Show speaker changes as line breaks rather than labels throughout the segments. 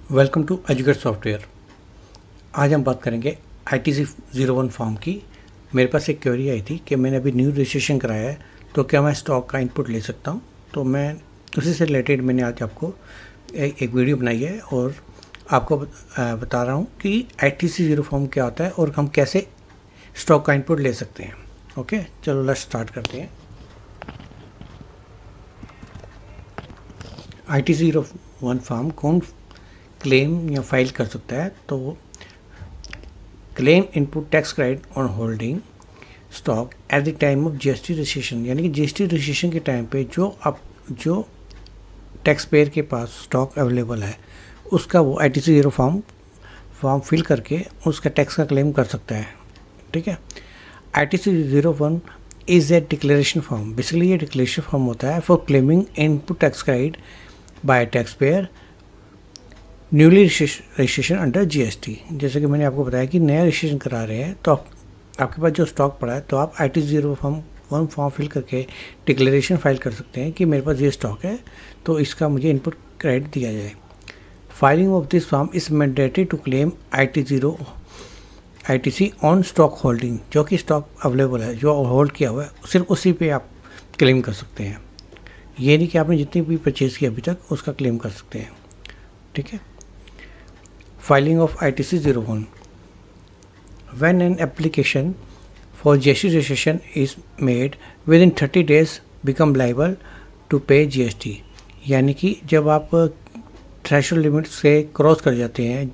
Welcome to educate software. आज हम बात करेंगे ITC 01 फॉर्म की। मेरे पास एक क्वेरी आई थी कि मैंने अभी न्यू रजिस्ट्रेशन कराया है तो क्या मैं स्टॉक का इनपुट ले सकता हूँ। तो मैं उसी से रिलेटेड मैंने आज आपको एक वीडियो बनाई है और आपको बता रहा हूँ कि ITC 0 फॉर्म क्या होता है और हम कैसे स्टॉक का इनपुट ले सकते हैं। ओके, चलो लेट्स स्टार्ट करते हैं। ITC 01 फॉर्म कौन क्लेम या फाइल कर सकता है? तो claim input tax credit on holding stock at the time of GST registration, यानी कि GST रजिस्ट्रेशन के टाइम पे जो टैक्स पेयर के पास स्टॉक अवेलेबल है उसका वो ITC 0 फॉर्म फिल करके उसका टैक्स का क्लेम कर सकता है। ठीक है, ITC 01 is a declaration form. Basically ये डिक्लेरेशन फॉर्म होता है for claiming input tax credit by tax payer newly registration under GST। जैसे कि मैंने आपको बताया कि नया रजिस्ट्रेशन करा रहे हैं तो आपके पास जो स्टॉक पड़ा है तो आप ITC 01 फॉर्म फिल करके डिक्लेरेशन फाइल कर सकते हैं कि मेरे पास ये स्टॉक है तो इसका मुझे इनपुट क्रेडिट दिया जाए। Filing of this form is mandatory to claim ITC on stock holding. जो कि स्टॉक अवेलेबल है, जो होल्ड किया हुआ है, सिर्फ उसी पे आप क्लेम कर सकते हैं। ये नहीं कि आपने जितनी भी परचेज़ की अभी तक उसका क्लेम कर सकते हैं। ठीक है, filing of ITC 01 when an application for GST registration is made within 30 days become liable to pay GST। यानी कि जब आप थ्रेशोल्ड लिमिट से क्रॉस कर जाते हैं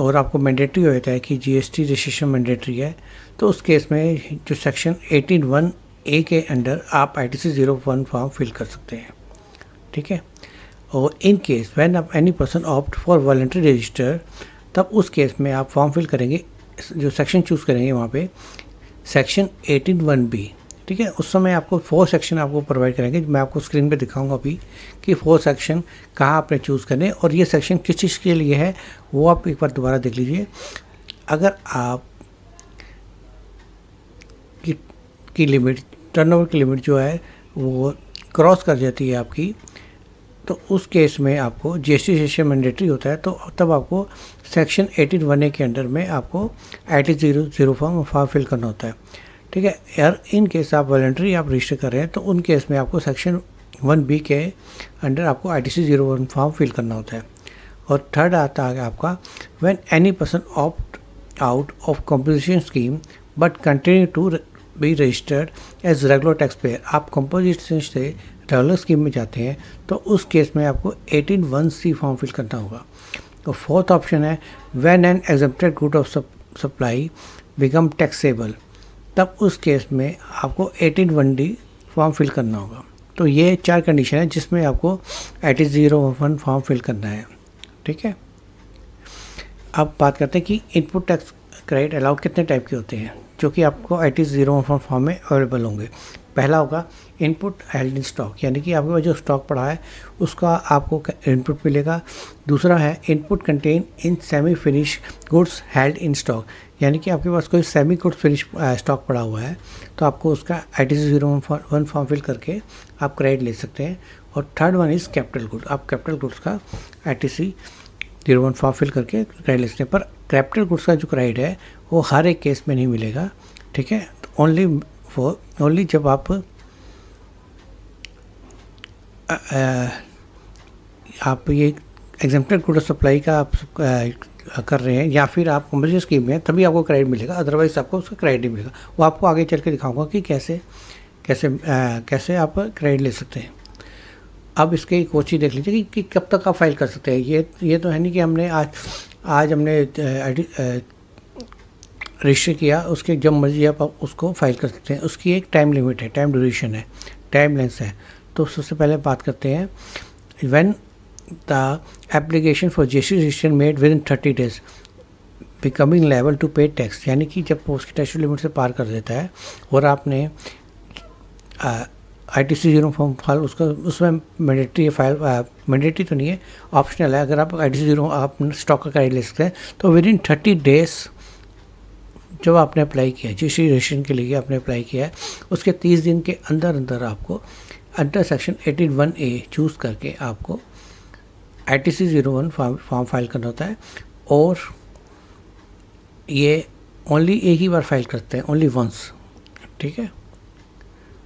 और आपको मैंडेटरी हो जाता है कि GST रजिस्ट्रेशन मैंडेटरी है तो उस केस में जो सेक्शन 18(1)(a) के अंडर आप ITC 01 फॉर्म फिल कर सकते हैं। ठीक है, और in case when any person opt for voluntary register, तब उस केस में आप फॉर्म फिल करेंगे, जो सेक्शन चूज़ करेंगे वहाँ पे सेक्शन 18(1)(b). ठीक है, उस समय आपको 4 सेक्शन आपको प्रोवाइड करेंगे। मैं आपको स्क्रीन पे दिखाऊंगा अभी कि 4 सेक्शन कहाँ आपने चूज़ करने और ये सेक्शन किस चीज़ के लिए है वो आप एक बार दोबारा देख लीजिए। अगर आप की लिमिट, टर्नओवर की लिमिट जो है वो क्रॉस कर जाती है आपकी, तो उस केस में आपको GST रजिस्ट्रेशन मैंडेटरी होता है। तो तब आपको सेक्शन 18(1)(a) के अंडर में आपको ITC 0 फॉर्म फिल करना होता है। ठीक है, यार इन केस आप वॉलंटरी आप रजिस्टर कर रहे हैं तो उन केस में आपको सेक्शन 1(b) के अंडर आपको ITC 01 फॉर्म फिल करना होता है। और थर्ड आता है आपका when any person opt out of composition scheme but continue to be registered as regular tax payer. आप कंपोजिशन से रेगुलर स्कीम में जाते हैं तो उस केस में आपको 18(1)(c) फॉर्म फिल करना होगा। तो फोर्थ ऑप्शन है when an exempted good of supply become taxable, तब उस केस में आपको 18(1)(d) फॉर्म फिल करना होगा। तो ये 4 कंडीशन है जिसमें आपको ITC 01 फॉर्म फिल करना है। ठीक है, अब बात करते हैं कि इनपुट टैक्स क्रेडिट अलाउ कितने टाइप के होते हैं जो कि आपको ITC 01 फॉर्म में अवेलेबल होंगे। पहला होगा इनपुट हेल्ड इन स्टॉक, यानी कि आपके पास जो स्टॉक पड़ा है उसका आपको इनपुट मिलेगा। दूसरा है input contain in semi finish goods held in stock, यानी कि आपके पास कोई सेमी गुड्स फिनिश स्टॉक पड़ा हुआ है तो आपको उसका ITC 01 फॉर्म फिल करके आप क्रेडिट ले सकते हैं। और third one is capital good, आप कैपिटल गुड्स का ITC 01 फॉर्म फिल करके क्रेडिट ले सकते हैं। पर कैपिटल गुड्स का जो क्रेडिट है वो हर एक केस में नहीं मिलेगा। ठीक है, तो ओनली जब आप ये एग्जेम्प्टेड गुड सप्लाई का आप कर रहे हैं या फिर आप कमर्शियल स्कीम में तभी आपको क्रेडिट मिलेगा, अदरवाइज आपको उसका क्रेडिट नहीं मिलेगा। वो आपको आगे चल के दिखाऊंगा कि कैसे आप क्रेडिट ले सकते हैं। अब इसके एक और चीज़ देख लीजिए कि कब तक आप फाइल कर सकते हैं। ये तो है नहीं कि हमने आज हमने रजिस्टर किया, उसके जब मर्जी आप उसको फाइल कर सकते हैं। उसकी एक टाइम लिमिट है, टाइम ड्यूरेशन है, टाइम लेंथ है। तो सबसे पहले बात करते हैं when the application for GST registration made within 30 days becoming liable to pay tax, यानी कि जब उसकी टैक्स लिमिट से पार कर देता है और आपने ITC 0 फॉर्म फाइल उसमें मैंडेटरी फाइल, मैंडेटरी तो नहीं है, ऑप्शनल है। अगर आप ITC 0 आप स्टॉक का क्रेडिट ले सकते हैं तो विद इन 30 days जब आपने अप्लाई किया, GST रजिस्ट्रेशन के लिए आपने अप्लाई किया है, उसके 30 दिन के अंदर अंदर आपको अंडर सेक्शन 18(1)(a) चूज़ करके आपको ITC 01 फॉर्म फाइल करना होता है, और ये ओनली एक ही बार फाइल करते हैं, ओनली वंस, ठीक है।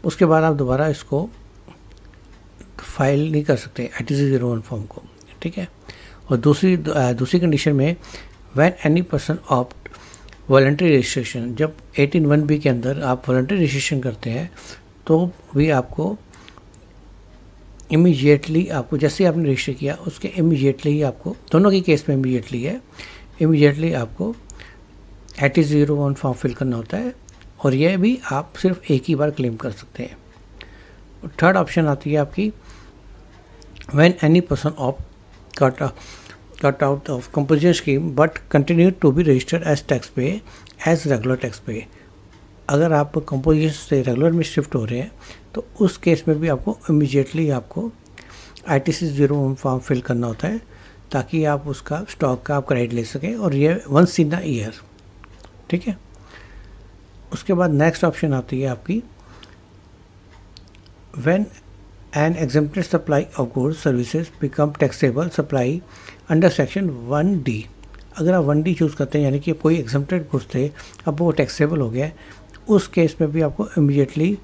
उसके बाद आप दोबारा इसको फाइल नहीं कर सकते ITC 01 फॉर्म को, ठीक है। और दूसरी कंडीशन में, when any person opt voluntary registration, जब 18(1)(b) के अंदर आप वॉलंटरी रजिस्ट्रेशन करते हैं तो भी आपको इमीडिएटली, आपको जैसे आपने रजिस्टर किया उसके इमीडिएटली ही आपको, दोनों के केस में इमीडिएटली है, इमीडिएटली आपको ITC 01 फॉर्म फिल करना होता है, और यह भी आप सिर्फ एक ही बार क्लेम कर सकते हैं। थर्ड ऑप्शन आती है आपकी, when any person opt cut out of composition scheme but continue to be registered as tax pay as regular tax pay. अगर आप कंपोजिशन से रेगुलर में शिफ्ट हो रहे हैं तो उस केस में भी आपको इमीडिएटली आपको ITC 01 फॉर्म फिल करना होता है, ताकि आप उसका स्टॉक का आप क्रेडिट ले सकें, और ये वंस इन अ ईयर, ठीक है। उसके बाद नेक्स्ट ऑप्शन आती है आपकी, when an exempted supply of goods services become taxable supply under section 1D। अगर आप 1D चूज़ करते हैं, यानी कि कोई एग्जेम्प्टेड गुड्स थे अब वो टैक्सेबल हो गया, उस केस में भी आपको इमीडिएटली,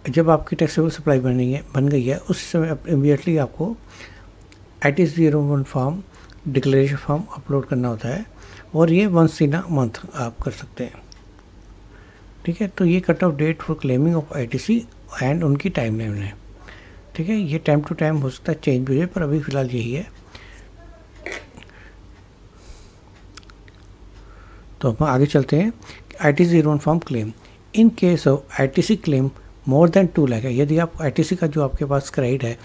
जब आपकी टैक्सेबल सप्लाई बन गई है उस समय इमीडिएटली आपको ITC 01 form, declaration form upload करना होता है, और ये वंस इन अ मंथ आप कर सकते हैं, ठीक है। तो ये cut off date for claiming of ITC and उनकी टाइम लाइन है, ठीक है। ये टाइम टू टाइम हो सकता है चेंज भी हो जाए, पर अभी फ़िलहाल यही है। तो हम आगे चलते हैं। ITC 01 form claim, in case of ITC claim more than 2 lakh है, यदि आप ITC का जो आपके पास क्रेडिट है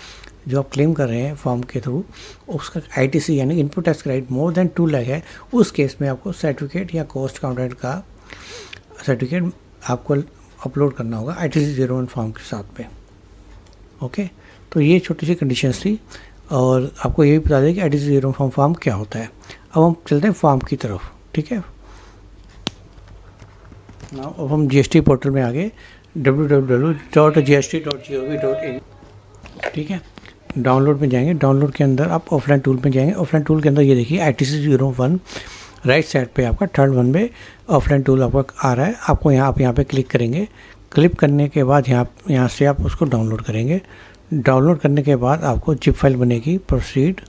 जो आप क्लेम कर रहे हैं फॉर्म के थ्रू, उसका ITC यानी input tax credit more than 2 lakh है, उस केस में आपको सर्टिफिकेट या कॉस्ट अकाउंटेंट का सर्टिफिकेट आपको अपलोड करना होगा ITC 01 फॉर्म के साथ में, ओके। तो ये छोटी सी कंडीशंस थी, और आपको ये भी बता दें कि ITC 01 फॉर्म क्या होता है। अब हम चलते हैं फॉर्म की तरफ, ठीक है। अब हम GST पोर्टल में आ गए, www.gst.gov.in, ठीक है। डाउनलोड में जाएंगे, डाउनलोड के अंदर आप ऑफलाइन टूल में जाएंगे, ऑफलाइन टूल के अंदर ये देखिए ITC 01 राइट साइड पे आपका थर्ड वन में ऑफलाइन टूल आपका आ रहा है। आपको आप यहाँ पे क्लिक करेंगे, क्लिक करने के बाद यहाँ से आप उसको डाउनलोड करेंगे। डाउनलोड करने के बाद आपको जिप फाइल बनेगी, proceed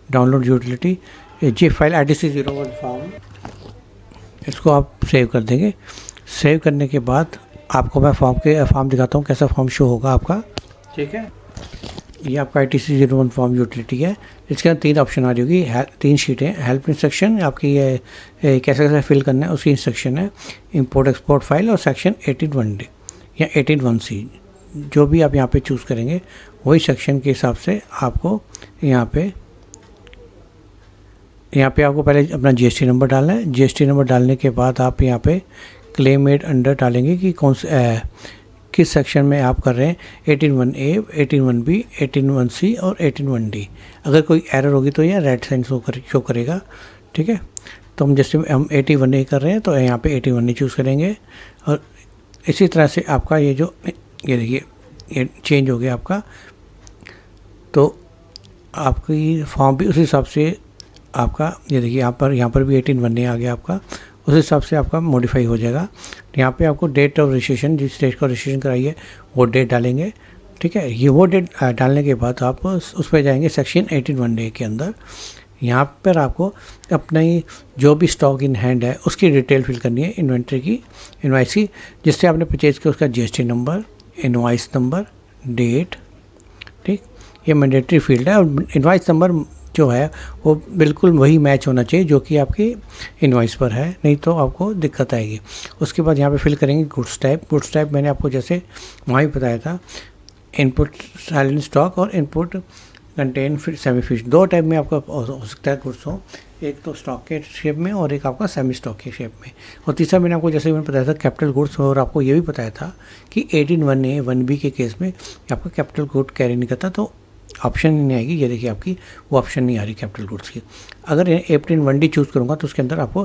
download utility, zip file ITC 01 form, इसको आप सेव कर देंगे। सेव करने के बाद आपको मैं फॉर्म दिखाता हूँ कैसा फॉर्म शो होगा आपका, ठीक है। ये आपका ITC 01 फॉर्म यूटिलिटी है। इसके अंदर 3 ऑप्शन आ रही होगी, 3 शीटें, हेल्प इंस्ट्रक्शन, आपकी ये कैसे कैसे फिल करना है उसकी इंस्ट्रक्शन है, इंपोर्ट एक्सपोर्ट फाइल, और सेक्शन 18(1)(d) या 18(1)(c), जो भी आप यहाँ पे चूज़ करेंगे वही सेक्शन के हिसाब से आपको यहाँ पे आपको पहले अपना GST नंबर डालना है। GST नंबर डालने के बाद आप यहाँ पे क्लेम मेड अंडर डालेंगे कि कौन से किस सेक्शन में आप कर रहे हैं, 18(1)(a), 18(1)(b), 18(1)(c) और 18(1)(d). अगर कोई एरर होगी तो यह रेड साइन शो करेगा, ठीक है। तो हम जैसे हम 81(a) कर रहे हैं तो यहाँ पे 81(a) चूज़ करेंगे, और इसी तरह से आपका ये देखिए ये चेंज हो गया आपका। तो आपकी फॉर्म भी उस हिसाब से आपका, ये देखिए यहाँ पर भी 18(1)(a) आ गया आपका, उस हिसाब से आपका मॉडिफाई हो जाएगा। यहाँ पे आपको डेट ऑफ रजिस्ट्रेशन, जिस डेट का रजिस्ट्रेशन कराई है वो डेट डालेंगे, ठीक है। ये वो डेट डालने के बाद आप उस पर जाएंगे सेक्शन 18(1)(a) के अंदर। यहाँ पर आपको अपना ही जो भी स्टॉक इन हैंड है उसकी डिटेल फिल करनी है, इन्वेंट्री की, इनवाइस की, जिससे आपने परचेज किया उसका GST number, invoice number, date, ठीक। ये मैंडेटरी फील्ड है, और इनवाइस नंबर जो है वो बिल्कुल वही मैच होना चाहिए जो कि आपकी इनवॉइस पर है, नहीं तो आपको दिक्कत आएगी। उसके बाद यहाँ पे फिल करेंगे गुड्स टाइप मैंने आपको जैसे वहाँ ही बताया था, इनपुट साइलेंट स्टॉक और input contain semi fish, 2 type में आपका हो सकता है गुड्स हो, एक तो स्टॉक के शेप में और एक आपका सेमी स्टॉक के शेप में। और तीसरा मैंने आपको जैसे मैंने बताया था कैपिटल गुड्स, और आपको ये भी बताया था कि 18(1)(a), 1B के केस में आपका कैपिटल गुड कैरी नहीं करता, तो ऑप्शन नहीं आएगी। ये देखिए आपकी वो ऑप्शन नहीं आ रही कैपिटल गुड्स की। अगर 18(1)(d) चूज़ करूँगा तो उसके अंदर आपको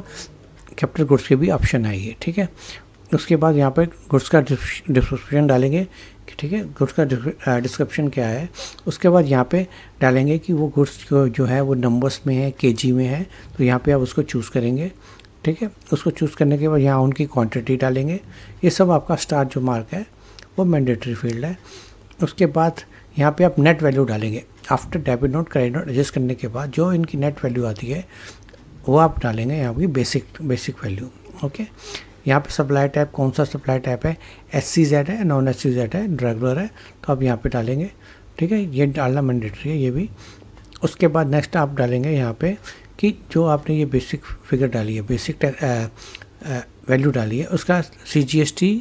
कैपिटल गुड्स की भी ऑप्शन आएगी, ठीक है। उसके बाद यहाँ पर गुड्स का डिस्क्रिप्शन डालेंगे, ठीक है, गुड्स का डिस्क्रिप्शन क्या है। उसके बाद यहाँ पे डालेंगे कि वो गुड्स जो है वो नंबर्स में है, केजी में है, तो यहाँ पे आप उसको चूज़ करेंगे। ठीक है, उसको चूज़ करने के बाद यहाँ उनकी क्वांटिटी डालेंगे। ये सब आपका स्टार जो मार्क है वो मैंडेटरी फील्ड है। उसके बाद यहाँ पे आप नेट वैल्यू डालेंगे। After debit note credit note adjust करने के बाद जो इनकी नेट वैल्यू आती है वो आप डालेंगे यहाँ की बेसिक वैल्यू। ओके, यहाँ पे सप्लाई टाइप कौन सा सप्लाई टाइप है, SCZ है, नॉन SCZ है, रेगुलर है, तो आप यहाँ पे डालेंगे। ठीक है, ये डालना मैंडेटरी है ये भी। उसके बाद नेक्स्ट आप डालेंगे यहाँ पे कि जो आपने ये बेसिक फिगर डाली है, बेसिक वैल्यू डाली है, उसका CGST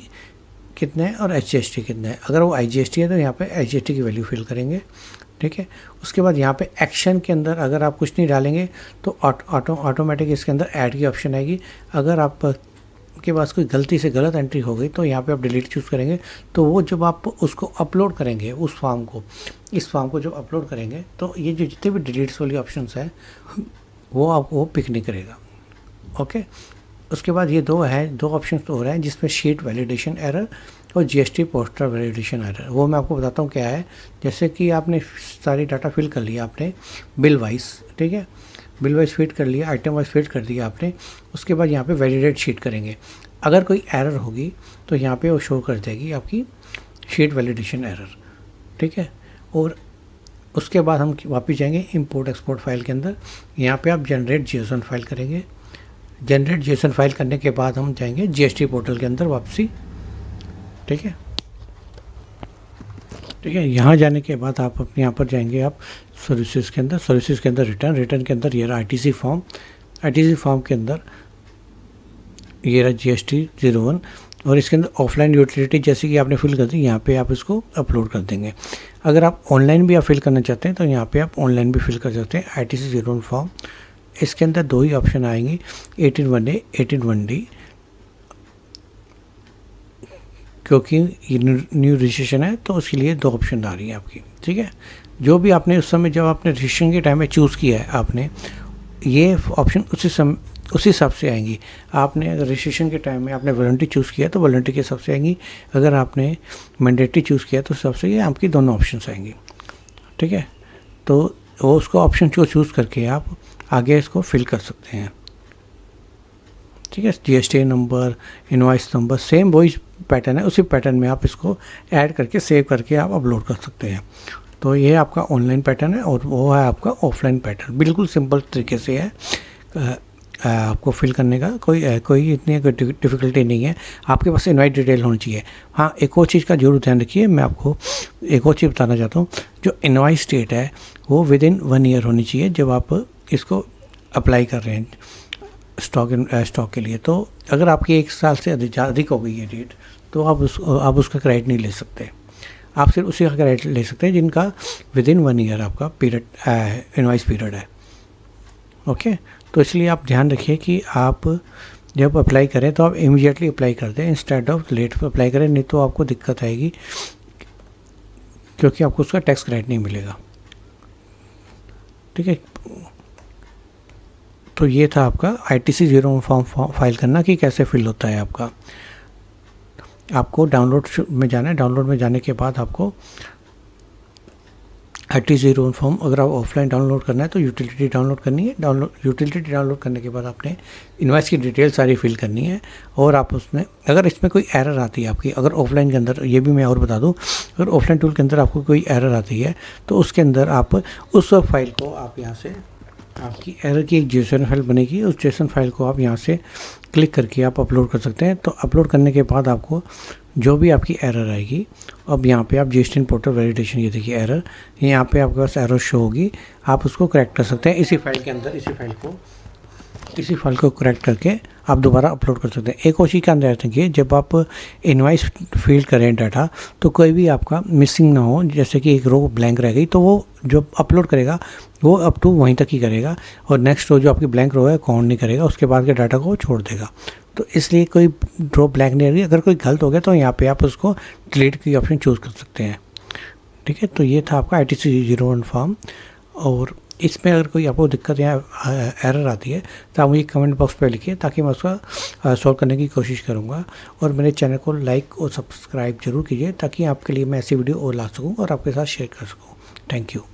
कितना है और HGST कितना है। अगर वो IGST है तो यहाँ पे IGST की वैल्यू फिल करेंगे। ठीक है, उसके बाद यहाँ पे एक्शन के अंदर अगर आप कुछ नहीं डालेंगे तो ऑटोमेटिक इसके अंदर ऐड की ऑप्शन आएगी। अगर आप के पास कोई गलती से गलत एंट्री हो गई तो यहाँ पे आप डिलीट चूज़ करेंगे। तो वो जब आप उसको अपलोड करेंगे उस फॉर्म को, इस फॉर्म को जब अपलोड करेंगे तो ये जो जितने भी डिलीट्स वाली ऑप्शंस हैं वो आपको वो पिक नहीं करेगा। ओके, उसके बाद ये दो ऑप्शन तो हो रहे हैं जिसमें शीट वैलिडेशन एरर और GST पोस्टर वैलिडेशन एरर। वो मैं आपको बताता हूँ क्या है। जैसे कि आपने सारी डाटा फिल कर लिया आपने बिल वाइज, ठीक है, बिल वाइज फिट कर लिया, आइटम वाइज फिट कर दिया आपने। उसके बाद यहाँ पे वैलिडेट शीट करेंगे। अगर कोई एरर होगी तो यहाँ पे वो शो कर देगी आपकी शीट वैलिडेशन एरर। ठीक है, और उसके बाद हम वापस जाएंगे इंपोर्ट एक्सपोर्ट फाइल के अंदर। यहाँ पे आप जनरेट JSON फाइल करेंगे। जनरेट JSON फाइल करने के बाद हम जाएंगे GST पोर्टल के अंदर वापसी। ठीक है, ठीक है, यहाँ जाने के बाद आप अपने यहाँ पर जाएंगे आप सर्विसेज के अंदर, सर्विसेज के अंदर रिटर्न के अंदर ये रहा ITC फॉर्म के अंदर ये रहा GST 01 और इसके अंदर ऑफलाइन यूटिलिटी जैसे कि आपने फिल कर दी, यहाँ पे आप इसको अपलोड कर देंगे। अगर आप ऑनलाइन भी आप फिल करना चाहते हैं तो यहाँ पे आप ऑनलाइन भी फिल कर सकते हैं ITC 01 फॉर्म। इसके अंदर दो ही ऑप्शन आएंगी 18(1A) 18(1D), क्योंकि ये न्यू रजिस्ट्रेशन है तो उसके लिए दो ऑप्शन आ रही है आपकी। ठीक है, जो भी आपने उस समय जब आपने रजिस्ट्रेशन के टाइम में चूज़ किया है आपने ये ऑप्शन उसी हिसाब से आएंगी। आपने अगर रजिस्ट्रेशन के टाइम में आपने वॉलंटरी चूज़ किया तो वॉलंटरी के हिसाब से आएंगी। अगर आपने मैंडेटरी चूज़ किया तो उस हिसाब से ये आपकी दोनों ऑप्शन आएंगी। ठीक है, तो वो उसको ऑप्शन को चूज़ करके आप आगे इसको फिल कर सकते हैं। ठीक है, GST number, invoice number, same वही पैटर्न है, उसी पैटर्न में आप इसको ऐड करके सेव करके आप अपलोड कर सकते हैं। तो ये आपका ऑनलाइन पैटर्न है और वो है आपका ऑफलाइन पैटर्न। बिल्कुल सिंपल तरीके से है आपको फिल करने का, कोई इतनी डिफ़िकल्टी नहीं है। आपके पास इनवाइट डिटेल होनी चाहिए। हाँ, एक और चीज़ का जरूर ध्यान रखिए, मैं आपको एक और चीज़ बताना चाहता हूँ। जो इनवॉइस डेट है वो विदिन 1 ईयर होनी चाहिए जब आप इसको अप्लाई कर रहे हैं स्टॉक के लिए। तो अगर आपकी 1 साल से अधिक हो गई है डेट तो आप उसका क्रेडिट नहीं ले सकते। आप सिर्फ उसी का क्रेडिट ले सकते हैं जिनका विदिन 1 ईयर आपका पीरियड इनवॉइस पीरियड है। ओके, तो इसलिए आप ध्यान रखिए कि आप जब अप्लाई करें तो आप इमीडिएटली अप्लाई कर दें इंस्टेड ऑफ लेट अप्लाई करें, नहीं तो आपको दिक्कत आएगी क्योंकि आपको उसका टैक्स क्रेडिट नहीं मिलेगा। ठीक है, तो ये था आपका ITC 01 फॉर्म फाइल करना कि कैसे फिल होता है आपका। आपको डाउनलोड में जाना है। डाउनलोड में जाने के बाद आपको ITC 01 फॉर्म अगर आप ऑफलाइन डाउनलोड करना है तो यूटिलिटी डाउनलोड करनी है। यूटिलिटी डाउनलोड करने के बाद आपने इनवॉइस की डिटेल सारी फिल करनी है और आप उसमें अगर इसमें कोई एरर आती है आपकी, अगर ऑफलाइन के अंदर, ये भी मैं और बता दूं, अगर ऑफलाइन टूल के अंदर आपको कोई एरर आती है तो उसके अंदर आप उस फाइल को आप यहाँ से, आपकी एरर की एक JSON फाइल बनेगी, उस JSON फाइल को आप यहाँ से क्लिक करके आप अपलोड कर सकते हैं। तो अपलोड करने के बाद आपको जो भी आपकी एरर आएगी, अब यहाँ पे आप GST पोर्टल वैलिडेशन, ये देखिए एरर, यहाँ पे आपके पास एरर शो होगी, आप उसको करेक्ट कर सकते हैं इसी फाइल के अंदर। इसी फाइल को करेक्ट करके आप दोबारा अपलोड कर सकते हैं। एक और चीज़ का अंदर रखिए, जब आप इनवॉइस फिल करें डाटा तो कोई भी आपका मिसिंग ना हो, जैसे कि एक रो ब्लैंक रह गई तो वो जो अपलोड करेगा वो अप टू वहीं तक ही करेगा और नेक्स्ट रो जो आपकी ब्लैंक रो है काउंट नहीं करेगा, उसके बाद के डाटा को छोड़ देगा। तो इसलिए कोई रो ब्लैंक नहीं रहेगी। अगर कोई गलत हो गया तो यहाँ पे आप उसको डिलीट की ऑप्शन चूज़ कर सकते हैं। ठीक है, तो ये था आपका ITC 01 फॉर्म। और इसमें अगर कोई आपको दिक्कत या एरर आती है तो आप मुझे कमेंट बॉक्स पे लिखिए, ताकि मैं उसका सॉल्व करने की कोशिश करूँगा। और मेरे चैनल को लाइक और सब्सक्राइब जरूर कीजिए, ताकि आपके लिए मैं ऐसी वीडियो और ला सकूँ और आपके साथ शेयर कर सकूँ। Thank you.